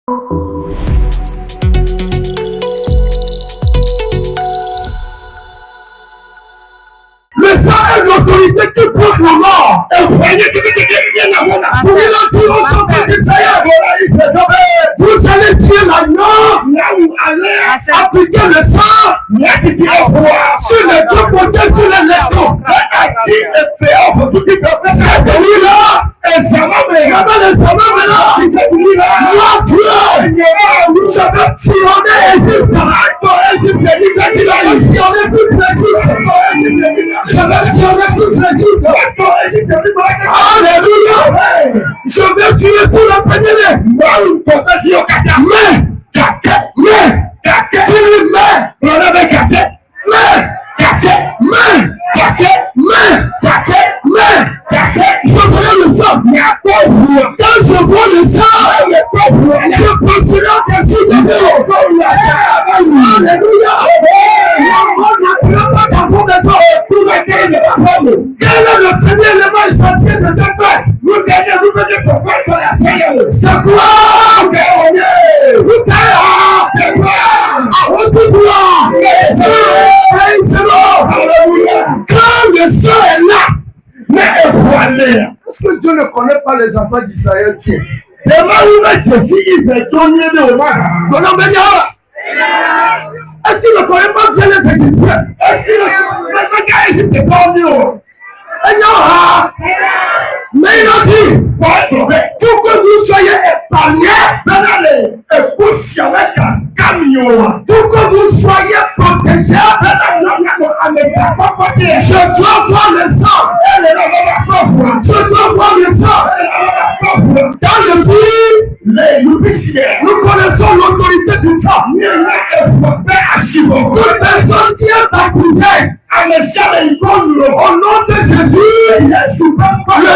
Le sang est l'autorité qui porte la mort. Et vous voyez que vous vous allez tuer l'agneau, appliquer le sang sur les deux côtés, sur les lèvres. Cette nuit-là, moi Dieu, je vais sillonner Égypte. Je vais sillonner toute l'Égypte. Alléluia. Je vais tuer tout le premier-né. Je verrai le sang. Quand je vois le sang, je passerai au-dessus de vous. Alléluia. Quel est le premier élément essentiel de cette fête? C'est quoi? C'est quoi? C'est bon. Quand le sang est là, est-ce que Dieu ne connaît pas les enfants d'Israël qui est? Est-ce qu'il ne connaît pas bien les Égyptiens? Mais il a dit, pour que vous soyez épargnés, pour que vous soyez protégés, je dois voir le sang. Je dois voir le sang. Dans le pays, nous connaissons l'autorité du sang. Toute personne qui est baptisée au nom de Jésus, le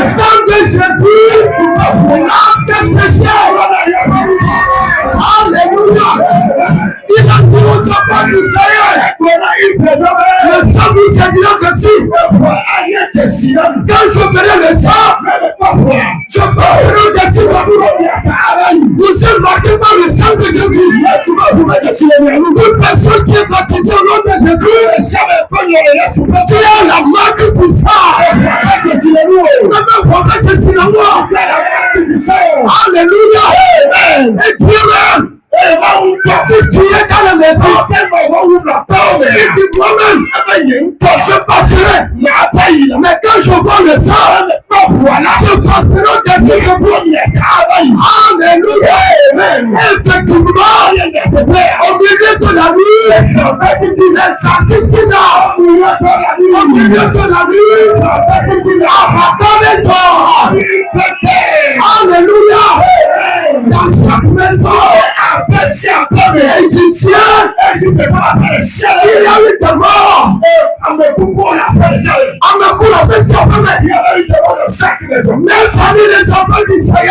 sang de Jésus a ses péchés. Alléluia. Il a dit aux enfants d'Israël, le sang vous servira dessus. Quand je verrai le sang, je parlerai dessus. Vous êtes marqués par le sang de Jésus. Toute personne qui est baptisée au nom de Jésus, tu as la marque du sang. Alléluia. Et Dieu même, tu es dans la maison. Et tu moi-même, je passerai. Mais quand je vois le sang, je passerai dessus de vous. Alléluia. Effectivement, au milieu de la nuit, les sentinelles, au milieu de la nuit, alléluia. Dans chaque maison, Égyptien, il y a eu des morts. Même parmi les enfants d'Israël,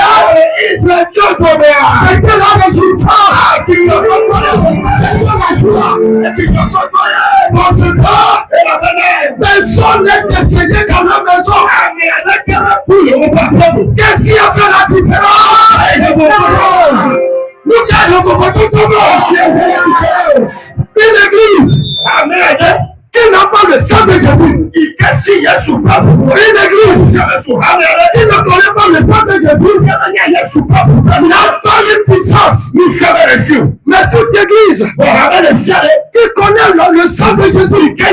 c'était là l'Égyptien. Parce que personne n'est décédé dans la maison. Qu'est-ce qui a fait la différence? Nous gagnons une église qui n'a pas le sang de Jésus. Une église qui ne connaît pas le sang de Jésus n'a pas une puissance. Mais toute église qui connaît le sang de Jésus, qui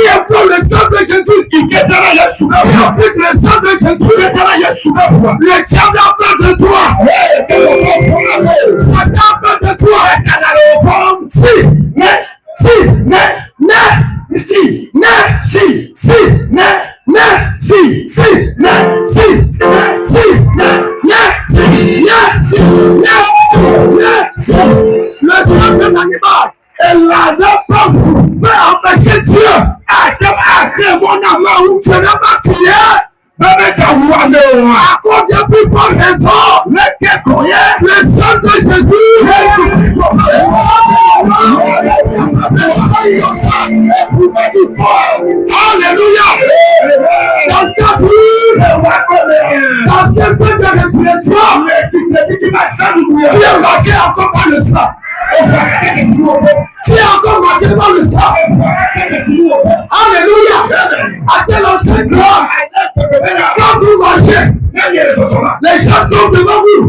implore le sang de Jésus, qui applique le sang de Jésus, le diable a peur de toi. Satan a peur de toi. Le sang de l'animal et la peur peut empêcher Dieu. Tu n'as pas tué. À cause de plus forte raison, le sang de Jésus. Alléluia. Dans ta vie, Dans cette de résurrection, tu es marqué encore par le sang. Tu es encore marqué par le sang. Alléluia. À quel ancien gloire. Quand vous marchez, les gens tombent devant vous.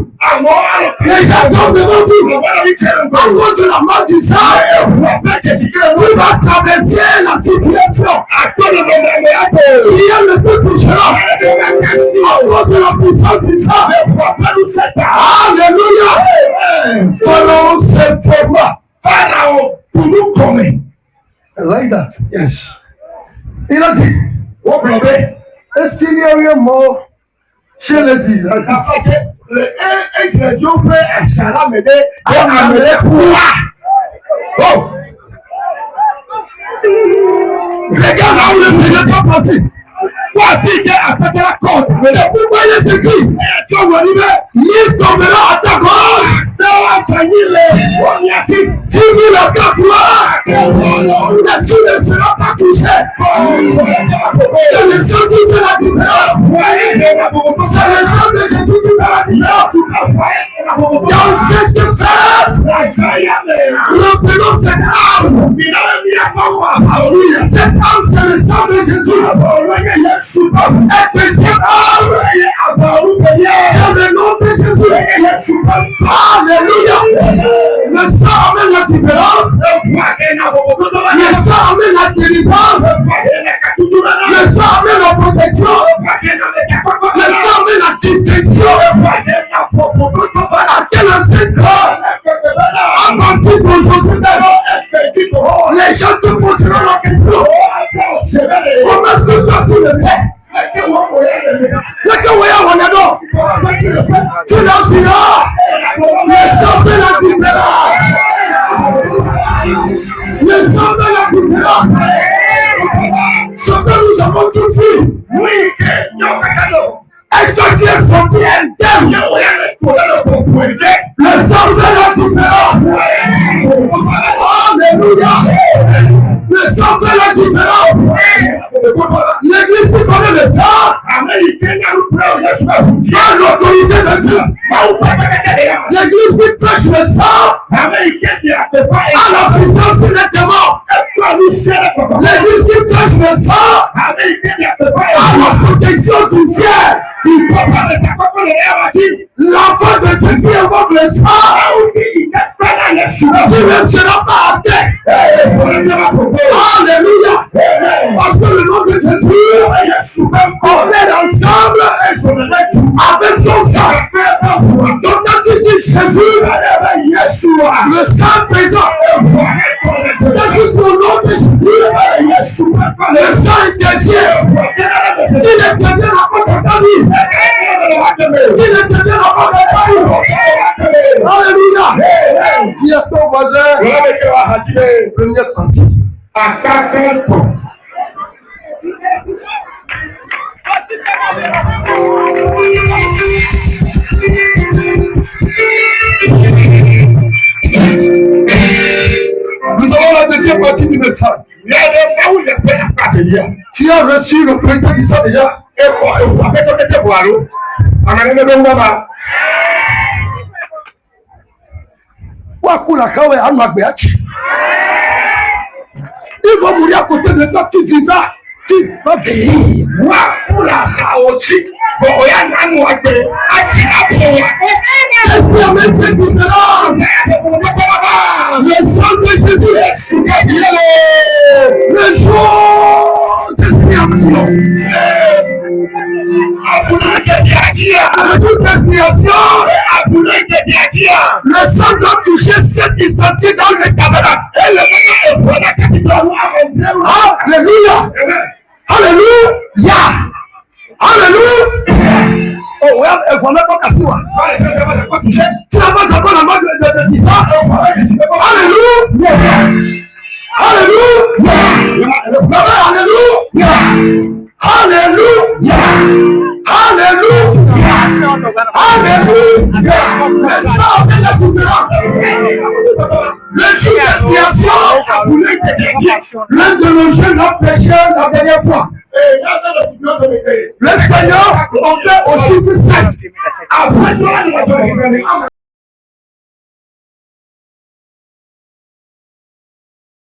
Les gens tombent devant vous. À cause de la mort du sang, tu vas traverser la situation. Il y a le peu touchant. À cause de la puissance du sang. Alléluia. Pharaon s'est format. Pharaon pour nous commettre. I like that. Yes. Il a dit, est-ce qu'il y a eu un mort chez les Israélites? Regarde là où le Seigneur doit passer. Voici qu'il a attaqué la corde. C'est pourquoi il est écrit. Il tombera à ta gorge. 10 000 à ta gloire. Mais tu ne seras pas touché. C'est le sang qui fait la différence. C'est le sang de Jésus qui fait la différence. Dans cette fête, reprenons cette arme. Cette arme, c'est le sang de Jésus. Et que cette arme, c'est le nom de Jésus. Alléluia. Le sang amène la différence. Le sang amène la délivrance. Le sang amène la protection. Le sang amène la distinction. À quel ancien corps, à partir d'aujourd'hui, les gens te poseront la question. Comment est-ce que toi tu le fais? Tu leur diras, le sang fait la différence. Le sang fait la différence. Ce que nous avons tous vu. Oui, et que tu es sorti indemne. Le sang fait la différence. Alléluia. Le sang fait la différence. L'église qui connaît le sang a l'autorité de Dieu. L'église qui prêche le sang a la puissance sur les démons. L'église qui prêche le sang a la protection du ciel. L'enfant de Dieu qui évoque le sang, tu ne seras pas à terre. Alléluia. Parce que le nom de Jésus, on est ensemble avec son sang. Donc quand tu dis Jésus, le sang présent, quand tu dis au nom de Jésus, le sang est dédié. Tu ne deviens pas dans ta vie. Tu ne deviens pas dans ta vie. Alléluia. Dis à ton voisin, première partie. Nous avons la deuxième partie du message. Tu as reçu le président qui sort déjà. Il va mourir à côté de toi, tu vivras. Tu vas vieillir. Qu'est-ce qui amène cette différence? Le sang de Jésus. Le jour d'expiation. Le jour d'expiation. Le sang doit toucher cette distance dans le tabernacle. Alléluia. Alléluia. Alléluia. Oh, ouais, elle ne pas casser. Tu n'as pas encore la main de ça. Alléluia. Alléluia. Alléluia. Alléluia. Alléluia. Alléluia. Le sang de la différence. différence. Le jour d'expiation a voulu te dire. L'un de nos jeunes a prêché la dernière fois. Le Seigneur montait au chiffre 7. Après toi,